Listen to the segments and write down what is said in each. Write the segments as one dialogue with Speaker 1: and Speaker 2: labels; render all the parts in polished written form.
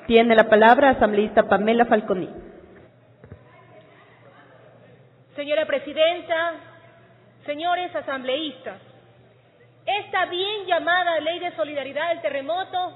Speaker 1: Tiene la palabra asambleísta Pamela Falconi.
Speaker 2: Señora Presidenta, señores asambleístas, esta bien llamada Ley de Solidaridad del Terremoto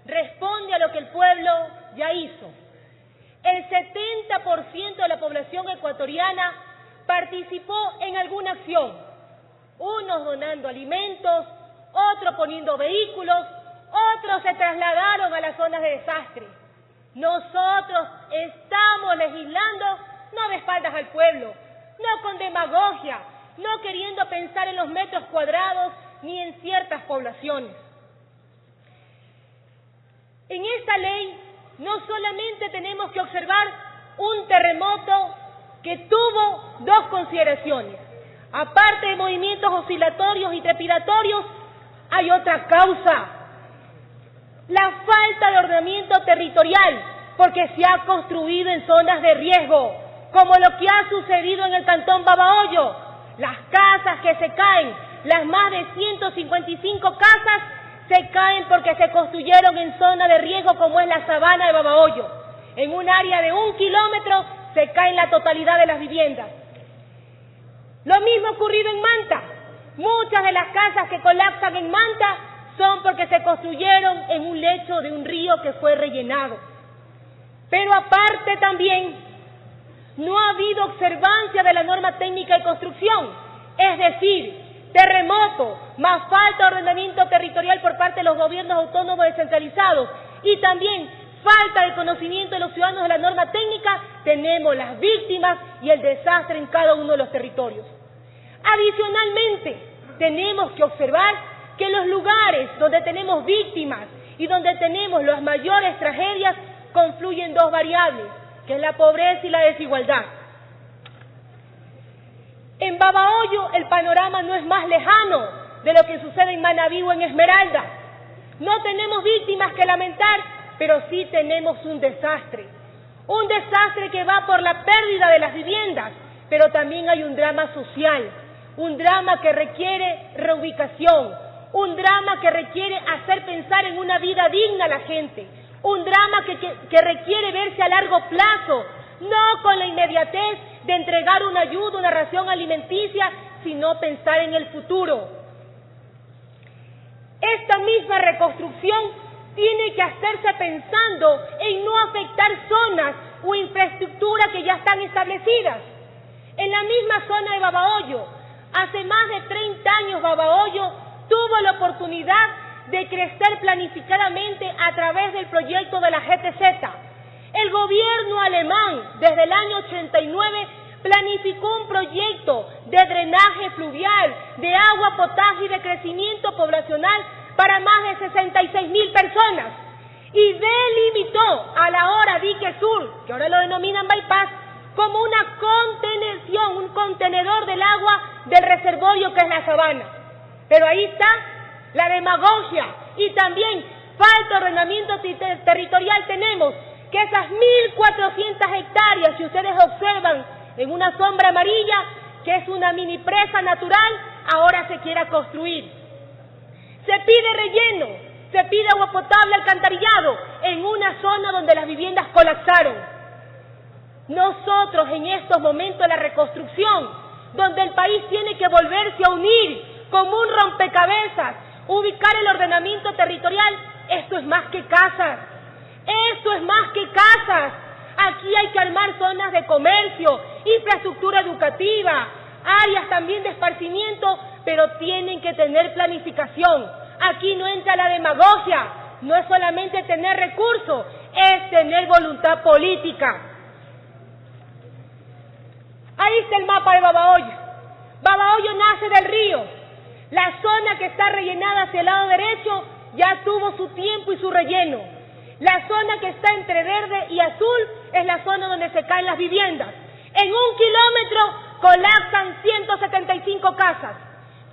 Speaker 2: responde a lo que el pueblo ya hizo. El 70% de la población ecuatoriana participó en alguna acción, unos donando alimentos, otros poniendo vehículos, otros se trasladaron a las zonas de desastre. Nosotros estamos legislando no de espaldas al pueblo, no con demagogia, no queriendo pensar en los metros cuadrados ni en ciertas poblaciones. En esta ley no solamente tenemos que observar un terremoto que tuvo dos consideraciones. Aparte de movimientos oscilatorios y trepidatorios, hay otra causa: la falta de ordenamiento territorial, porque se ha construido en zonas de riesgo, como lo que ha sucedido en el cantón Babahoyo. Las casas que se caen, las más de 155 casas, se caen porque se construyeron en zona de riesgo como es la sabana de Babahoyo. En un área de 1 kilómetro se caen la totalidad de las viviendas. Lo mismo ha ocurrido en Manta. Muchas de las casas que colapsan en Manta son porque se construyeron en un lecho de un río que fue rellenado. Pero aparte también, no ha habido observancia de la norma técnica de construcción, es decir, terremoto, más falta de ordenamiento territorial por parte de los gobiernos autónomos descentralizados y también falta de conocimiento de los ciudadanos de la norma técnica, tenemos las víctimas y el desastre en cada uno de los territorios. Adicionalmente, tenemos que observar que los lugares donde tenemos víctimas y donde tenemos las mayores tragedias confluyen dos variables, que es la pobreza y la desigualdad. En Babahoyo el panorama no es más lejano de lo que sucede en Manabí o en Esmeralda. No tenemos víctimas que lamentar, pero sí tenemos un desastre que va por la pérdida de las viviendas, pero también hay un drama social, un drama que requiere reubicación, un drama que requiere hacer pensar en una vida digna a la gente, un drama que requiere verse a largo plazo, no con la inmediatez de entregar una ayuda, una ración alimenticia, sino pensar en el futuro. Esta misma reconstrucción tiene que hacerse pensando en no afectar zonas o infraestructura que ya están establecidas. En la misma zona de Babahoyo, hace más de 30 años Babahoyo tuvo la oportunidad de crecer planificadamente a través del proyecto de la GTZ. El gobierno alemán, desde el año 89, planificó un proyecto de drenaje fluvial, de agua potable y de crecimiento poblacional para más de 66.000 personas y delimitó a la hora Dique Sur, que ahora lo denominan bypass, como una contención, un contenedor del agua del reservorio que es la sabana. Pero ahí está la demagogia y también falta de ordenamiento territorial. Tenemos que esas 1.400 hectáreas, si ustedes observan en una sombra amarilla, que es una mini presa natural, ahora se quiera construir. Se pide relleno, se pide agua potable, alcantarillado, en una zona donde las viviendas colapsaron. Nosotros en estos momentos de la reconstrucción, donde el país tiene que volverse a unir como un rompecabezas, ubicar el ordenamiento territorial, esto es más que casas, esto es más que casas. Aquí hay que armar zonas de comercio, infraestructura educativa, áreas también de esparcimiento, pero tienen que tener planificación. Aquí no entra la demagogia, no es solamente tener recursos, es tener voluntad política. Ahí está el mapa de Babahoyo. Babahoyo nace del río. La zona que está rellenada hacia el lado derecho ya tuvo su tiempo y su relleno. La zona que está entre verde y azul es la zona donde se caen las viviendas. En 1 kilómetro colapsan 175 casas.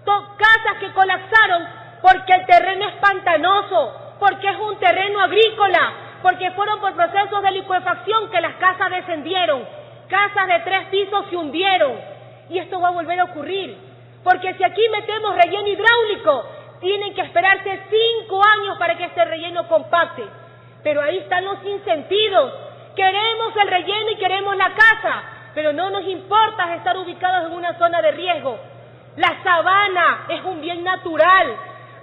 Speaker 2: Casas que colapsaron porque el terreno es pantanoso, porque es un terreno agrícola, porque fueron por procesos de licuefacción que las casas descendieron. Casas de 3 pisos se hundieron. Y esto va a volver a ocurrir. Porque si aquí metemos relleno hidráulico, tienen que esperarse 5 años para que este relleno compacte. Pero ahí están los sinsentidos. Queremos el relleno y queremos la casa, pero no nos importa estar ubicados en una zona de riesgo. La sabana es un bien natural.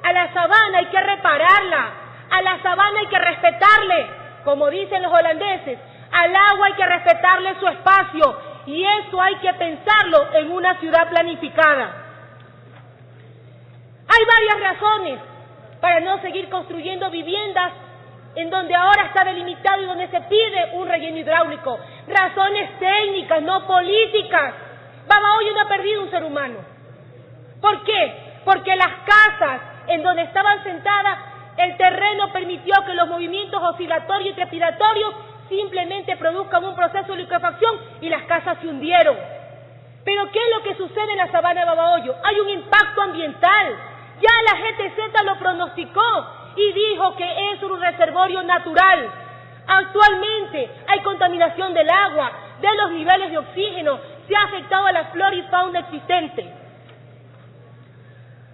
Speaker 2: A la sabana hay que repararla. A la sabana hay que respetarle, como dicen los holandeses. Al agua hay que respetarle su espacio, y eso hay que pensarlo en una ciudad planificada. Hay varias razones para no seguir construyendo viviendas en donde ahora está delimitado y donde se pide un relleno hidráulico. Razones técnicas, no políticas. Babahoyo no ha perdido un ser humano. ¿Por qué? Porque las casas en donde estaban sentadas, el terreno permitió que los movimientos oscilatorios y trepidatorios simplemente produzcan un proceso de liquefacción y las casas se hundieron. Pero ¿qué es lo que sucede en la sabana de Babahoyo? Hay un impacto ambiental. Ya la GTZ lo pronosticó y dijo que es un reservorio natural. Actualmente hay contaminación del agua, de los niveles de oxígeno, se ha afectado a la flora y fauna existente.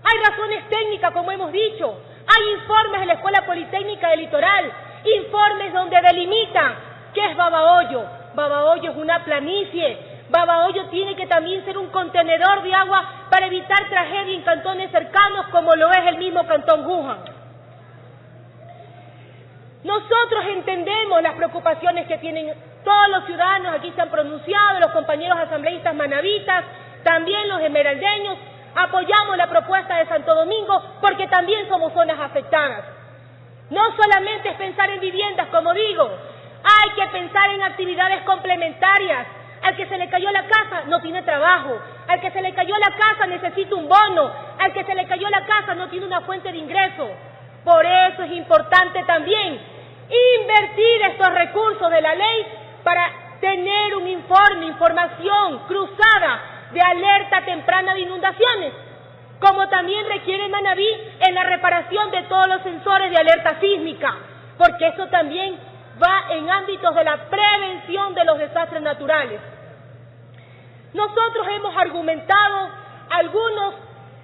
Speaker 2: Hay razones técnicas, como hemos dicho. Hay informes de la Escuela Politécnica del Litoral, informes donde delimitan qué es Babahoyo. Babahoyo es una planicie. Babahoyo tiene que también ser un contenedor de agua para evitar tragedia en cantones cercanos, como lo es el mismo Cantón Wuhan. Nosotros entendemos las preocupaciones que tienen todos los ciudadanos, aquí se han pronunciado, los compañeros asambleístas manavitas, también los esmeraldeños. Apoyamos la propuesta de Santo Domingo porque también somos zonas afectadas. No solamente es pensar en viviendas, como digo, hay que pensar en actividades complementarias. Al que se le cayó la casa no tiene trabajo, al que se le cayó la casa necesita un bono, al que se le cayó la casa no tiene una fuente de ingreso. Por eso es importante también invertir estos recursos de la ley para tener un informe, información cruzada de alerta temprana de inundaciones, como también requiere Manabí en la reparación de todos los sensores de alerta sísmica, porque eso también va en ámbitos de la prevención de los desastres naturales. Nosotros hemos argumentado algunos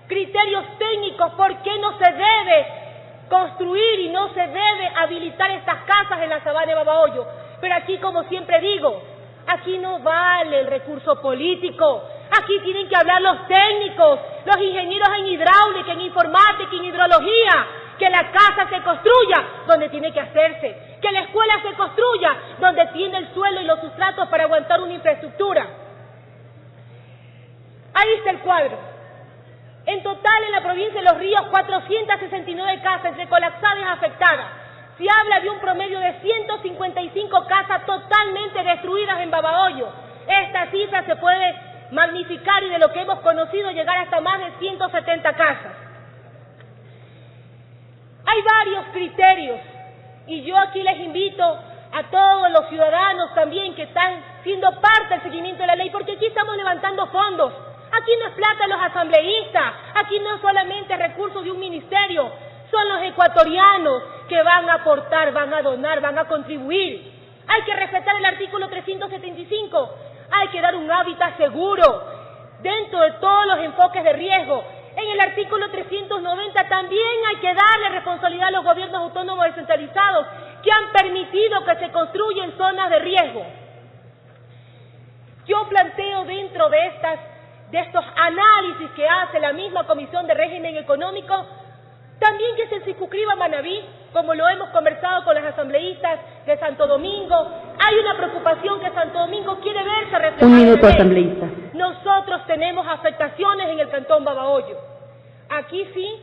Speaker 2: criterios técnicos por qué no se debe construir y no se debe habilitar estas casas en la sabana de Babahoyo, pero aquí, como siempre digo, aquí no vale el recurso político. Aquí tienen que hablar los técnicos, los ingenieros en hidráulica, en informática, en hidrología, que la casa se construya donde tiene que hacerse, que la escuela se construya donde tiene el suelo y los sustratos para aguantar una infraestructura. Ahí está el cuadro. En total, en la provincia de Los Ríos, 469 casas entre colapsadas y afectadas. Se habla de un promedio de 155 casas totalmente destruidas en Babahoyo. Esta cifra se puede magnificar y de lo que hemos conocido llegar hasta más de 170 casas. Hay varios criterios y yo aquí les invito a todos los ciudadanos también que están siendo parte del seguimiento de la ley, porque aquí estamos levantando fondos. Aquí no es plata de los asambleístas, aquí no es solamente recursos de un ministerio, son los ecuatorianos que van a aportar, van a donar, van a contribuir. Hay que respetar el artículo 375, hay que dar un hábitat seguro dentro de todos los enfoques de riesgo. En el artículo 390 también hay que darle responsabilidad a los gobiernos autónomos descentralizados que han permitido que se construya en zonas de riesgo. Yo planteo dentro de estos análisis que hace la misma Comisión de Régimen Económico, también que se circunscriba Manabí, como lo hemos conversado con los asambleístas de Santo Domingo. Hay una preocupación que Santo Domingo quiere verse reflejada.
Speaker 1: Un minuto, asambleísta.
Speaker 2: Nosotros tenemos afectaciones en el Cantón Babahoyo. Aquí sí,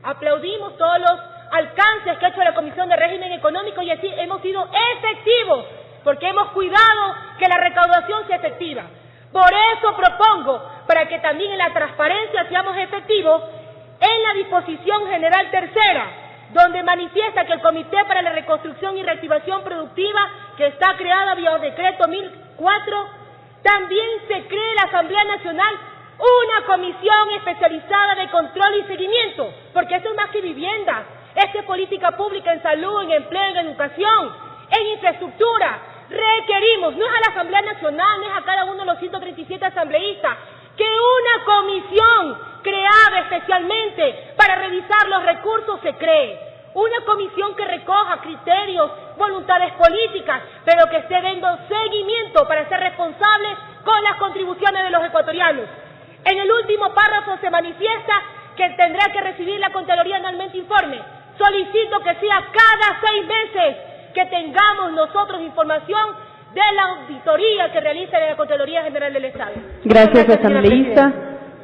Speaker 2: aplaudimos todos los alcances que ha hecho la Comisión de Régimen Económico y así hemos sido efectivos, porque hemos cuidado que la recaudación sea efectiva. Por eso propongo, para que también en la transparencia seamos efectivos, en la disposición general tercera, donde manifiesta que el Comité para la Reconstrucción y Reactivación Productiva, que está creada vía decreto 1004, también se cree la Asamblea Nacional una comisión especializada de control y seguimiento, porque esto es más que vivienda, esto es política pública en salud, en empleo, en educación, en infraestructura. Requerimos, no es a la Asamblea Nacional, no es a cada uno de los 137 asambleístas, que una comisión creada especialmente para revisar los recursos se cree. una comisión que recoja criterios, voluntades políticas, pero que esté dando seguimiento para ser responsable con las contribuciones de los ecuatorianos. En el último párrafo se manifiesta que tendrá que recibir la Contraloría anualmente informe. Solicito que sea cada 6 meses que tengamos nosotros información de la auditoría que realiza la Contraloría General del Estado.
Speaker 1: Gracias, asambleísta.